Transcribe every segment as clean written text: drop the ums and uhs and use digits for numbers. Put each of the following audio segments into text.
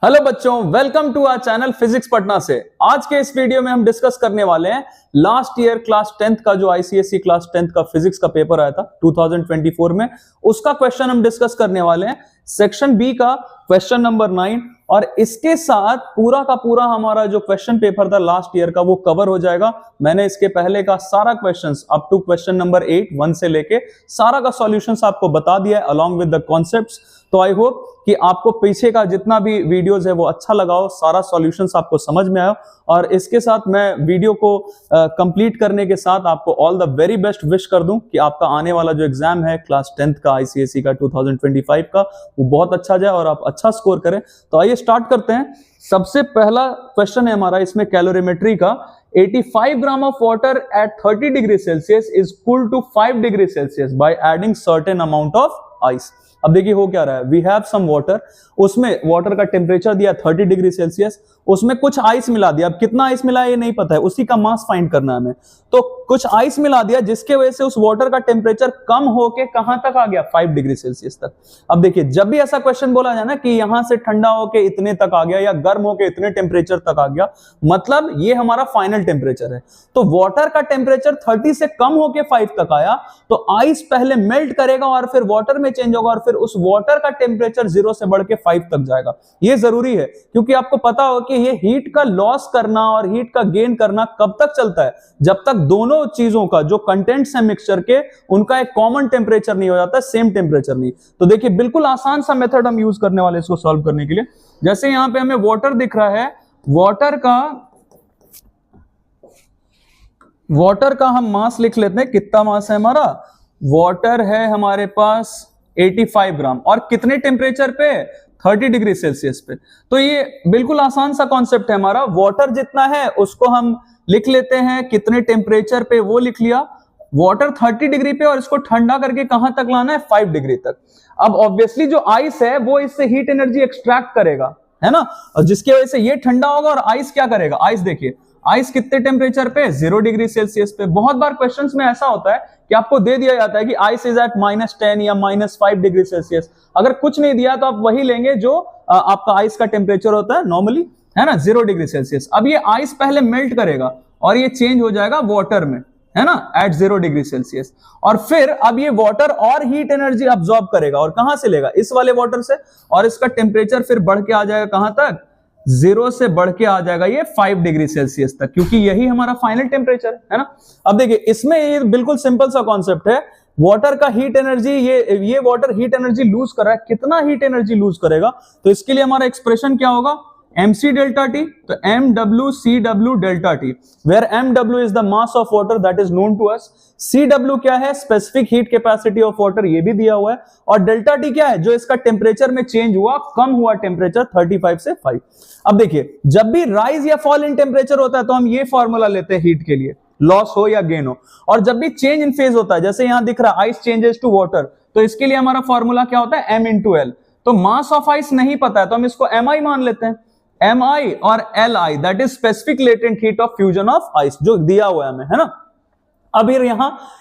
Hello बच्चों, welcome to our channel physics Patna से। आज के इस वीडियो में हम डिस्कस करने वाले हैं लास्ट ईयर क्लास 10th का जो आईसीएसई क्लास 10th का फिजिक्स का पेपर आया था 2024 में, उसका क्वेश्चन हम डिस्कस करने वाले हैं। सेक्शन बी का क्वेश्चन नंबर 9 और इसके साथ पूरा का पूरा हमारा जो क्वेश्चन पेपर था लास्ट ईयर का वो कवर हो जाएगा। मैंने इसके पहले का सारा questions up to question number 8 1 से लेके सारा का सॉल्यूशंस आपको बता दिया है अलॉन्ग विद द कॉन्सेप्ट्स। तो आई होप कि आपको पीछे का जितना भी वीडियोस है वो अच्छा लगा हो, सारा सॉल्यूशंस आपको समझ में आया। और इसके साथ मैं वीडियो को कंप्लीट करने के साथ आपको all the very best wish कर दूं कि आपका आने वाला जो एग्जाम है क्लास 10th का आईसीएसई का 2025 का वो बहुत अच्छा जाए और आप अच्छा स्कोर करें। तो आइए स्टार्ट करते हैं। सबसे पहला क्वेश्चन है हमारा इसमें कैलोरीमेट्री का। 85 gram of water at 30 degree Celsius is cooled to 5 degree Celsius by adding certain amount of ice. अब देखिए हो क्या रहा है, वी हैव सम वाटर, उसमें वाटर का टेम्परेचर दिया 30 डिग्री सेल्सियस, उसमें कुछ आइस मिला दिया। अब कितना आइस मिला ये नहीं पता है, उसी का मास फाइंड करना है हमें। तो कुछ आइस मिला दिया जिसके वजह से उस वाटर का टेम्परेचर कम होके कहां तक आ गया, 5 डिग्री सेल्सियस तक। अब देखिए जब भी ऐसा क्वेश्चन बोला जाए ना कि यहां से ठंडा होके इतने तक आ गया या गर्म होके इतने टेम्परेचर तक आ गया, मतलब ये हमारा फाइनल टेम्परेचर है। तो वाटर का टेम्परेचर 30 से कम होके 5 तक आया तो आइस पहले मेल्ट करेगा और फिर वाटर में चेंज होगा और फिर उस वाटर का टेम्परेचर 0 से बढ़ के 5 तक जाएगा। ये जरूरी है क्योंकि आपको पता हो कि ये हीट का लॉस करना और हीट का गेन करना कब तक चलता है, जब तक दोनों चीजों का जो कंटेंट्स है मिक्सचर के उनका एक कॉमन टेम्परेचर नहीं हो जाता, सेम टेम्परेचर नहीं। तो देखिए बिल्कुल आसान सा मेथड हम यूज करने वाले इसको सॉल्व करने के लिए। जैसे यहां पे हमें वाटर दिख रहा है, वाटर का हम मास लिख लेते हैं। कितना मास है हमारा, वाटर है हमारे पास 85 ग्राम और कितने टेम्परेचर पे, 30 डिग्री सेल्सियस पे। तो ये बिल्कुल आसान सा कॉन्सेप्ट है हमारा। वाटर जितना है उसको हम लिख लेते हैं कितने टेम्परेचर पे, वो लिख लिया। वाटर 30 डिग्री पे और इसको ठंडा करके कहां तक लाना है, 5 डिग्री तक। अब ऑब्वियसली जो आइस है वो इससे हीट एनर्जी एक्सट्रैक्ट करेगा, है ना, और जिसकी वजह से ये ठंडा होगा। और आइस क्या करेगा, आइस देखिए आइस कितने टेम्परेचर पे, 0 डिग्री सेल्सियस पे। बहुत बार क्वेश्चंस में ऐसा होता है कि आपको दे दिया जाता है कि आइस इज एट -10 या -5 डिग्री सेल्सियस। अगर कुछ नहीं दिया तो आप वही लेंगे जो आपका आइस का टेम्परेचर होता है नॉर्मली, है ना, 0 डिग्री सेल्सियस। अब ये आइस पहले मेल्ट करेगा और ये चेंज हो जाएगा वाटर में, है ना, एट 0 डिग्री सेल्सियस। और फिर अब ये वाटर और हीट एनर्जी अब्सॉर्ब करेगा और कहां से लेगा, इस वाले वाटर से, और इसका टेम्परेचर फिर बढ़ के आ जाएगा कहां तक, 0 से बढ़ के आ जाएगा ये 5 डिग्री सेल्सियस तक, क्योंकि यही हमारा फाइनल टेम्परेचर है ना। अब देखिए इसमें ये बिल्कुल सिंपल सा कॉन्सेप्ट है। वाटर का हीट एनर्जी, ये वाटर हीट एनर्जी लूज कर रहा है, कितना हीट एनर्जी लूज करेगा, तो इसके लिए हमारा एक्सप्रेशन क्या होगा, mc delta t, तो mw cw delta t, where mw is the mass of water that is known to us, cw क्या है, specific heat capacity of water, ये भी दिया हुआ है, और डेल्टा टी क्या है, जो इसका टेम्परेचर में चेंज हुआ, कम हुआ टेम्परेचर 35 से 5। अब देखिए जब भी राइज या फॉल इन टेम्परेचर होता है तो हम ये फॉर्मूला लेते हैं हीट के लिए, लॉस हो या गेन हो। और जब भी चेंज इन फेज होता है, जैसे यहां दिख रहा है आइस चेंजेस टू वाटर, तो इसके लिए हमारा फॉर्मूला क्या होता है, m इंटू एल। तो मास ऑफ आइस नहीं पता है तो हम इसको mi मान लेते हैं, mi और li, that is specific latent heat of fusion of ice, जो दिया हुआ है हमें, है ना। अब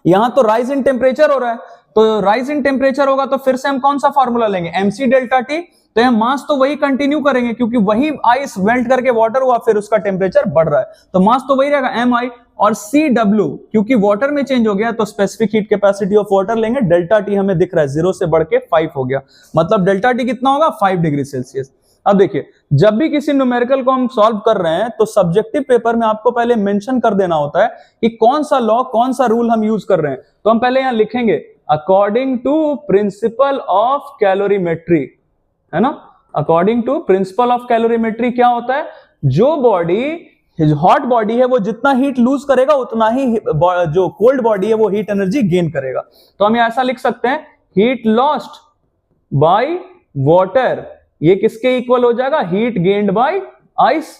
यहां तो राइज इन टेम्परेचर हो रहा है, तो राइज इन टेम्परेचर होगा तो फिर से हम कौन सा फॉर्मूला लेंगे, mc डेल्टा टी। तो हम मास तो वही कंटिन्यू करेंगे क्योंकि वही आइस मेल्ट करके वाटर हुआ, फिर उसका टेम्परेचर बढ़ रहा है, तो मास तो वही रहेगा mi, और cw क्योंकि वाटर में चेंज हो गया तो specific heat capacity of water लेंगे। डेल्टा टी हमें दिख रहा है 0 से बढ़ के 5 हो गया, मतलब डेल्टा टी कितना होगा, 5 डिग्री सेल्सियस। अब देखिए जब भी किसी न्यूमेरिकल को हम सॉल्व कर रहे हैं तो सब्जेक्टिव पेपर में आपको पहले मेंशन कर देना होता है कि कौन सा लॉ, कौन सा रूल हम यूज कर रहे हैं। तो हम पहले यहां लिखेंगे according to principle of calorimetry, है ना। According to principle of calorimetry क्या होता है, जो बॉडी हॉट बॉडी है वो जितना हीट लूज करेगा उतना ही जो कोल्ड बॉडी है वो हीट एनर्जी गेन करेगा। तो हम ऐसा लिख सकते हैं, हीट लॉस्ट बाय वाटर, ये किसके इक्वल हो जाएगा, हीट गेन्ड बाय आइस।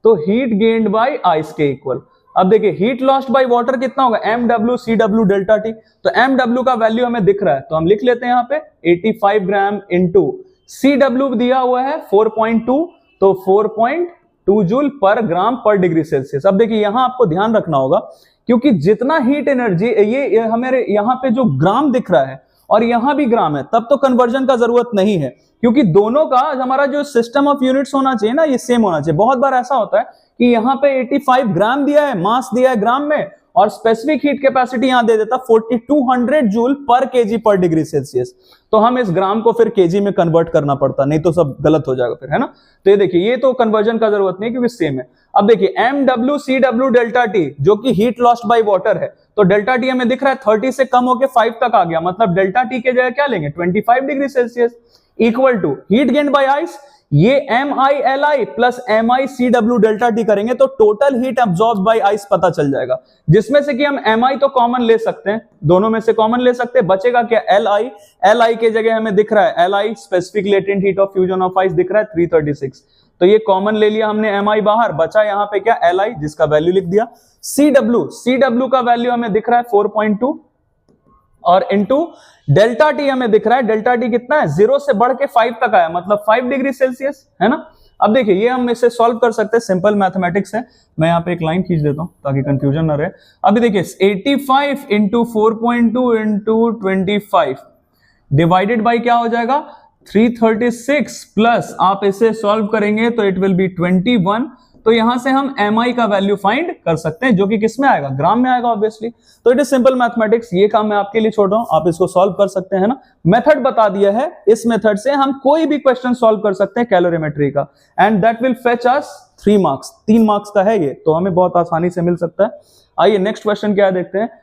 तो हीट गेन्ड बाय आइस के इक्वल। अब देखिए हीट लॉस्ट बाय वाटर कितना होगा, mw cw डेल्टा टी। तो mw का वैल्यू हमें दिख रहा है तो हम लिख लेते हैं यहाँ पे 85 ग्राम इंटू cw दिया हुआ है 4.2, तो 4.2 जूल पर ग्राम पर डिग्री सेल्सियस। अब देखिए यहां आपको ध्यान रखना होगा क्योंकि जितना हीट एनर्जी, ये हमारे यहाँ पे जो ग्राम दिख रहा है और यहां भी ग्राम है, तब तो कन्वर्जन का जरूरत नहीं है, क्योंकि दोनों का हमारा जो सिस्टम ऑफ यूनिट्स होना चाहिए ना, ये सेम होना चाहिए। बहुत बार ऐसा होता है कि यहाँ पे 85 ग्राम दिया है, मास दिया है ग्राम में, और स्पेसिफिक हीट कैपेसिटी यहां दे देता 4200 जूल पर केजी पर डिग्री सेल्सियस, तो हम इस ग्राम को फिर केजी में कन्वर्ट करना पड़ता, नहीं तो सब गलत हो जाएगा फिर, है ना। तो ये देखिए, ये तो कन्वर्जन का जरूरत नहीं क्योंकि सेम है। अब देखिए MWCW डेल्टा टी जो कि हीट लॉस्ट बाय वाटर है, तो डेल्टा टी हमें दिख रहा है 30 से कम होकर 5 तक आ गया, मतलब डेल्टा टी के जगह क्या लेंगे 25 degree Celsius, equal to heat gained by ice, ये MILI plus MICW delta T करेंगे तो total heat absorb by ice पता चल जाएगा, जिसमें से कि हम MI तो कॉमन ले सकते हैं, दोनों में से कॉमन ले सकते हैं, बचेगा क्या LI के जगह हमें दिख रहा है LI specific latent heat of fusion of ice दिख रहा है 336, तो ये कॉमन ले लिया हमने, MI बाहर, बचा यहां पे क्या LI जिसका वैल्यू लिख दिया। CW का वैल्यू हमें दिख रहा है 4.2 और इनटू डेल्टा टी हमें दिख रहा है, डेल्टा टी कितना है 0 से बढ़ के 5 तक आया, मतलब 5 डिग्री सेल्सियस, है ना। अब देखिए ये हम इसे सॉल्व कर सकते हैं, सिंपल मैथमेटिक्स है, मैं यहाँ पे एक लाइन खींच देता हूं ताकि कंफ्यूजन ना रहे। अभी देखिए 85 इंटू 4.2 इंटू 25 डिवाइडेड बाई क्या हो जाएगा 336, प्लस आप इसे सॉल्व करेंगे तो इट विल बी 21, तो यहां से हम MI का वैल्यू फाइंड कर सकते हैं, जो कि किस में आएगा, ग्राम में आएगा ऑब्वियसली। तो इट इज सिंपल मैथमेटिक्स, ये काम मैं आपके लिए छोड़ रहा हूं, आप इसको सॉल्व कर सकते हैं ना। मेथड बता दिया है, इस मेथड से हम कोई भी क्वेश्चन सॉल्व कर सकते हैं कैलोरीमेट्री का, and that will fetch us 3 marks, 3 marks का है ये, तो हमें बहुत आसानी से मिल सकता है। आइए नेक्स्ट क्वेश्चन क्या है देखते हैं।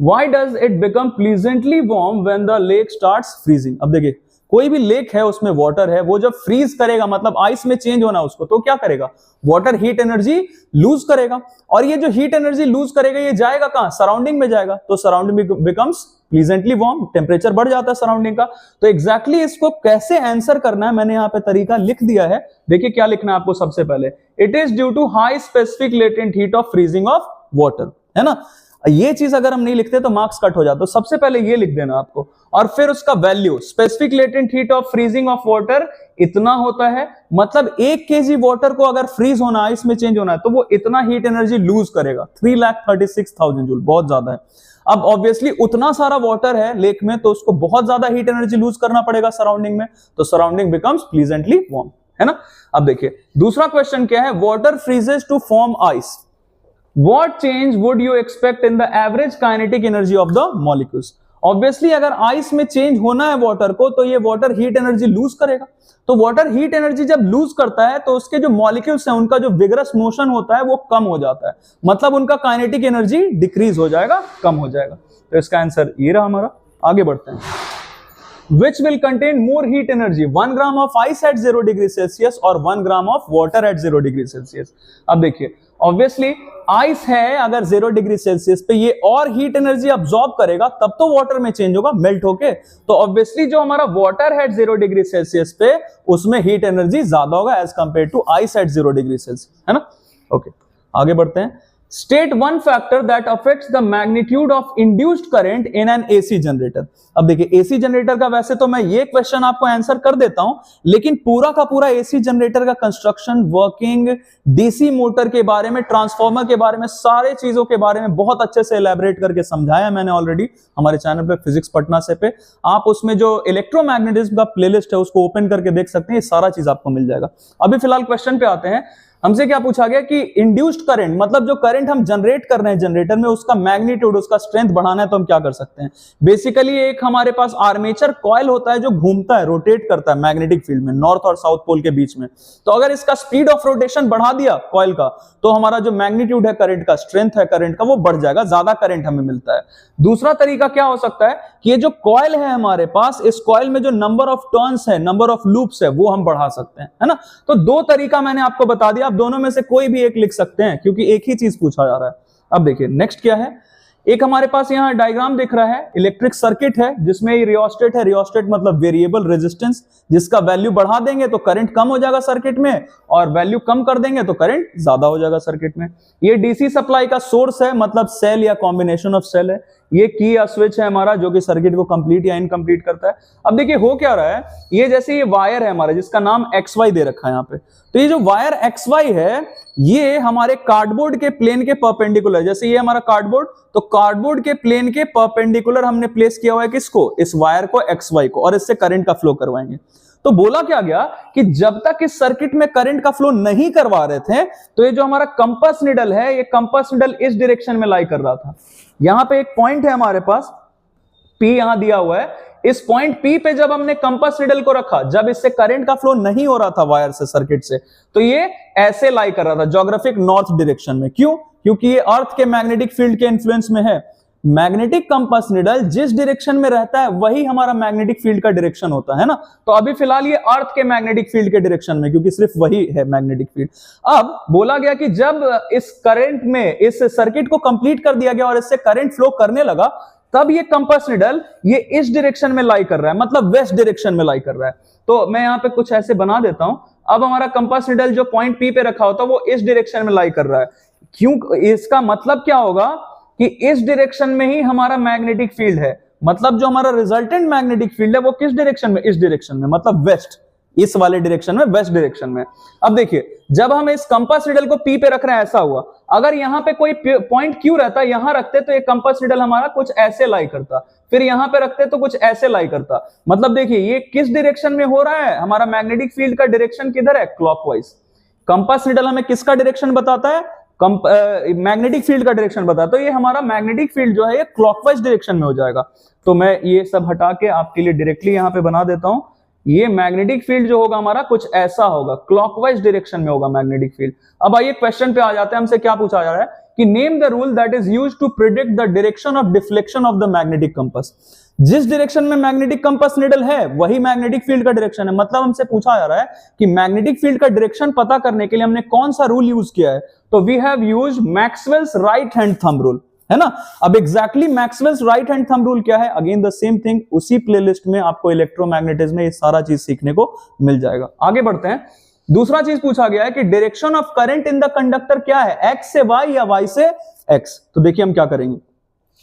Why does it become pleasantly warm when the lake starts freezing. अब देखिए कोई भी लेक है उसमें वाटर है, वो जब फ्रीज करेगा मतलब आइस में चेंज होना उसको, तो क्या करेगा, वाटर हीट एनर्जी लूज करेगा, और ये जो हीट एनर्जी लूज करेगा ये जाएगा कहां, सराउंडिंग में जाएगा, तो surrounding becomes pleasantly warm, temperature बढ़ जाता है सराउंडिंग का। तो एग्जैक्टली इसको कैसे आंसर करना है मैंने यहाँ पे तरीका लिख दिया है, देखिए क्या लिखना है आपको। सबसे पहले it is due to high specific latent heat of freezing of water, है ना। ये चीज अगर हम नहीं लिखते तो मार्क्स कट हो जाता, तो सबसे पहले ये लिख देना आपको, और फिर उसका value specific latent heat of freezing of water इतना होता है, मतलब 1 kg वाटर को अगर फ्रीज होना आइस में चेंज होना है तो वो इतना हीट एनर्जी लूज करेगा, 3,36,000 जूल, बहुत ज्यादा है। अब ऑब्वियसली उतना सारा वाटर है लेक में, तो उसको बहुत ज्यादा हीट एनर्जी लूज करना पड़ेगा सराउंडिंग में, तो सराउंडिंग बिकम्स प्लीजेंटली वार्म, है ना। अब देखिए दूसरा क्वेश्चन क्या है, water freezes to form ice, What change would you expect in the average kinetic energy of the molecules? Obviously अगर आइस में चेंज होना है वाटर को, तो ये वाटर हीट एनर्जी लूज करेगा, तो वाटर हीट एनर्जी जब लूज करता है तो उसके जो मॉलिक्यूल्स हैं उनका जो विगरस मोशन होता है वो कम हो जाता है, मतलब उनका काइनेटिक एनर्जी डिक्रीज हो जाएगा, कम हो जाएगा। तो इसका आंसर ये रहा हमारा। आगे बढ़ते हैं, which will contain more heat energy, 1 gram of ice at 0 degree Celsius और 1 gram of water at 0 degree Celsius। अब देखिए ऑब्वियसली आइस है अगर 0 डिग्री सेल्सियस पे, ये और हीट एनर्जी अब्सॉर्ब करेगा तब तो वाटर में चेंज होगा मेल्ट होके, तो ऑब्वियसली जो हमारा वाटर है 0 डिग्री सेल्सियस पे उसमें हीट एनर्जी ज्यादा होगा as compare to ice at 0 degree Celsius, है ना। ओके आगे बढ़ते हैं। State one factor that affects the magnitude of induced current in an AC generator। अब देखिए AC जनरेटर का वैसे तो मैं ये क्वेश्चन आपको आंसर कर देता हूं, लेकिन पूरा का पूरा AC जनरेटर का कंस्ट्रक्शन, वर्किंग, DC मोटर के बारे में, ट्रांसफार्मर के बारे में, सारे चीजों के बारे में बहुत अच्छे से एलैबोरेट करके समझाया मैंने ऑलरेडी हमारे चैनल पे फिजिक्स पटना से पे। आप उसमें जो इलेक्ट्रोमैग्नेटिज्म का प्लेलिस्ट है उसको ओपन करके देख सकते हैं, ये सारा चीज आपको मिल जाएगा। अभी फिलहाल क्वेश्चन पे आते हैं। हमसे क्या पूछा गया कि इंड्यूस्ड करंट, मतलब जो करंट हम जनरेट कर रहे हैं जनरेटर में, उसका मैग्नीट्यूड, उसका स्ट्रेंथ बढ़ाना है तो हम क्या कर सकते हैं। बेसिकली एक हमारे पास आर्मेचर कॉइल होता है जो घूमता है, रोटेट करता है मैग्नेटिक फील्ड में नॉर्थ और साउथ पोल के बीच में, तो अगर इसका स्पीड ऑफ रोटेशन बढ़ा दिया कॉइल का तो हमारा जो मैग्नीट्यूड है करंट का, स्ट्रेंथ है करंट का, वो बढ़ जाएगा, ज्यादा करंट हमें मिलता है। दूसरा तरीका क्या हो सकता है कि ये जो कॉइल है हमारे पास, इस कॉइल में जो नंबर ऑफ टर्न्स है, नंबर ऑफ लूप्स है, वो हम बढ़ा सकते हैं, है ना। तो 2 तरीका मैंने आपको बता दिया, दोनों में से कोई भी एक लिख सकते हैं क्योंकि एक ही चीज पूछा जा रहा है। अब देखिए नेक्स्ट क्या है, एक हमारे पास यहां डायग्राम दिख रहा है, इलेक्ट्रिक सर्किट है जिसमें ये रियोस्टेट है, रियोस्टेट मतलब वेरिएबल रेजिस्टेंस, जिसका वैल्यू बढ़ा देंगे तो करंट कम हो जाएगा सर्किट में, और वैल्यू कम कर देंगे तो करंट ज्यादा हो जाएगा सर्किट में। ये डीसी सप्लाई का सोर्स है, मतलब सेल या कॉम्बिनेशन ऑफ सेल है। ये की या स्विच है हमारा जो कि सर्किट को कंप्लीट या इनकम्प्लीट करता है। अब देखिए हो क्या रहा है, ये जैसे ये वायर है हमारा जिसका नाम XY दे रखा है यहाँ पे, तो ये जो वायर XY है ये हमारे कार्डबोर्ड के प्लेन के परपेंडिकुलर, जैसे ये हमारा कार्डबोर्ड, तो कार्डबोर्ड के प्लेन के परपेंडिकुलर हमने प्लेस किया हुआ है किसको, इस वायर को XY को, और इससे करंट का फ्लो करवाएंगे। तो बोला क्या गया कि जब तक इस सर्किट में करंट का फ्लो नहीं करवा रहे थे तो ये जो हमारा कंपास निडल है, ये कंपास निडल इस डायरेक्शन में लाई कर रहा था। यहां पे एक पॉइंट है हमारे पास P, यहां दिया हुआ है, इस पॉइंट P पे जब हमने कंपास निडल को रखा, जब इससे करंट का फ्लो नहीं हो रहा था वायर से, सर्किट से, तो ये ऐसे लाई कर रहा था ज्योग्राफिक नॉर्थ डायरेक्शन में। क्यों? क्योंकि ये अर्थ के मैग्नेटिक फील्ड के इन्फ्लुएंस में है। मैग्नेटिक कंपास निडल जिस डायरेक्शन में रहता है वही हमारा मैग्नेटिक फील्ड का डायरेक्शन होता है ना। तो अभी फिलहाल ये अर्थ के मैग्नेटिक फील्ड के डायरेक्शन में, क्योंकि सिर्फ वही है मैग्नेटिक फील्ड। अब बोला गया कि जब इस करंट में इस सर्किट को कंप्लीट कर दिया गया और इससे करंट फ्लो करने लगा, तब ये कंपास निडल ये इस डायरेक्शन में लाई कर रहा है, मतलब वेस्ट डायरेक्शन में लाई कर रहा है। तो मैं यहां पे कुछ ऐसे बना देता हूं। अब हमारा कंपास निडल जो पॉइंट P पे रखा होता है वो इस डायरेक्शन में लाई कर रहा है। क्यों? इसका मतलब क्या होगा कि इस डायरेक्शन में ही हमारा मैग्नेटिक फील्ड है, मतलब जो हमारा रिजल्टेंट मैग्नेटिक फील्ड है वो किस डायरेक्शन में, इस डायरेक्शन में, मतलब वेस्ट, इस वाले डायरेक्शन में, वेस्ट डायरेक्शन में। अब देखिए जब हम इस कंपास निडल को P पे रख रहे हैं, ऐसा हुआ, अगर यहां पे कोई पॉइंट Q रहता, यहां रखते तो ये कंपास निडल हमारा कुछ ऐसे लाई करता, फिर यहां पे रखते तो कुछ ऐसे लाई करता। मतलब देखिए ये किस डायरेक्शन में हो रहा है, हमारा मैग्नेटिक फील्ड का डायरेक्शन किधर है, क्लॉकवाइज। कंपास निडल हमें किसका डायरेक्शन बताता है, मैग्नेटिक फील्ड का डायरेक्शन बताता, तो ये हमारा मैग्नेटिक फील्ड जो है ये क्लॉकवाइज डायरेक्शन में हो जाएगा। तो मैं ये सब हटा के आपके लिए डायरेक्टली यहां पे बना देता हूं। ये मैग्नेटिक फील्ड जो होगा हमारा कुछ ऐसा होगा, क्लॉकवाइज डायरेक्शन में होगा मैग्नेटिक फील्ड। अब आइए क्वेश्चन पे आ जाते हैं, हमसे क्या पूछा जा रहा है कि name the rule that is used to predict the direction of deflection of the magnetic compass. जिस डायरेक्शन में मैग्नेटिक कंपास निडल है वही मैग्नेटिक फील्ड का डायरेक्शन है। मतलब हमसे पूछा जा रहा है कि मैग्नेटिक फील्ड का डायरेक्शन पता करने के लिए हमने कौन सा रूल यूज किया है, तो we have used Maxwell's right hand thumb rule, है ना। अब exactly Maxwell's right hand thumb rule क्या है, अगेन द सेम थिंग, उसी प्लेलिस्ट में आपको इलेक्ट्रोमैग्नेटिज्म में ये सारा चीज सीखने को मिल जाएगा। आगे बढ़ते हैं। दूसरा चीज पूछा गया है कि direction of current in the conductor क्या है, एक्स से वाई या वाई से एक्स। तो देखिए हम क्या करेंगे,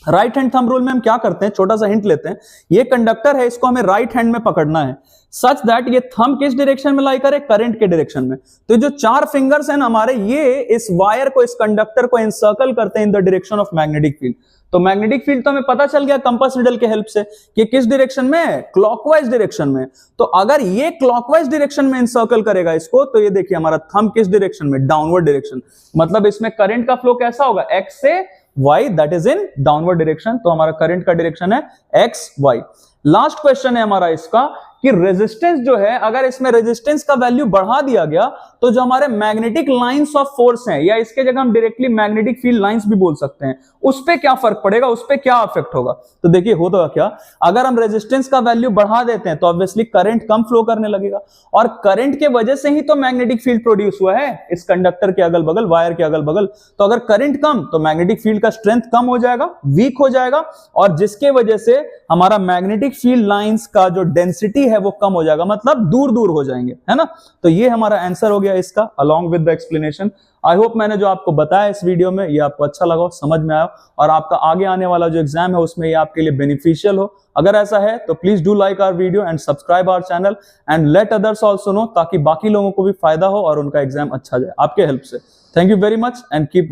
राइट हैंड थंब रूल में हम क्या करते हैं, छोटा सा हिंट लेते हैं। ये कंडक्टर है, इसको हमें राइट हैंड में पकड़ना है सच दैट ये थंब किस डायरेक्शन में लाई करे, करंट के डायरेक्शन में। तो जो 4 फिंगर्स हैं हमारे, ये इस वायर को, इस कंडक्टर को एनसर्कल करते हैं in the direction of magnetic field. तो मैग्नेटिक फील्ड तो हमें पता चल गया कंपास निडल के हेल्प से कि किस डायरेक्शन में है, क्लॉकवाइज डायरेक्शन में। तो अगर ये क्लॉकवाइज डायरेक्शन में एनसर्कल करेगा इसको, तो ये देखिए हमारा थंब किस डायरेक्शन में, डाउनवर्ड डायरेक्शन। मतलब इसमें करंट का फ्लो कैसा होगा, एक्स से Y, that is in downward direction. तो हमारा करंट का डायरेक्शन है एक्स वाई। लास्ट क्वेश्चन है हमारा इसका कि रेजिस्टेंस जो है, अगर इसमें रेजिस्टेंस का वैल्यू बढ़ा दिया गया तो जो हमारे मैग्नेटिक लाइंस ऑफ फोर्स हैं, या इसके जगह हम डायरेक्टली मैग्नेटिक फील्ड लाइंस भी बोल सकते हैं, उस पे क्या फर्क पड़ेगा, उस पे क्या इफेक्ट होगा। तो देखिए होता क्या, अगर हम रेजिस्टेंस का वैल्यू बढ़ा देते हैं तो ऑब्वियसली करंट कम फ्लो करने लगेगा, और करंट के वजह से ही तो मैग्नेटिक फील्ड प्रोड्यूस हुआ है इस कंडक्टर के अगल बगल, वायर के अगल बगल। तो अगर करंट कम तो मैग्नेटिक फील्ड का स्ट्रेंथ कम हो जाएगा, वीक हो जाएगा, और जिसके वजह से हमारा मैग्नेटिक फील्ड लाइंस का जो डेंसिटी है वो कम हो जाएगा, मतलब दूर दूर हो जाएंगे, है ना। तो ये हमारा आंसर हो गया इसका, along with the explanation. I hope मैंने जो आपको बताया इस वीडियो में ये आपको अच्छा लगा, समझ में आया, और आपका आगे आने वाला जो एग्जाम है उसमें ये आपके लिए बेनिफिशियल हो। अगर ऐसा है तो please do like our video and subscribe our channel and let others also know, ताकि बाकी लोगों को भी फायदा हो और उनका एग्जाम अच्छा जाए आपके हेल्प से। Thank you very much and keep watching.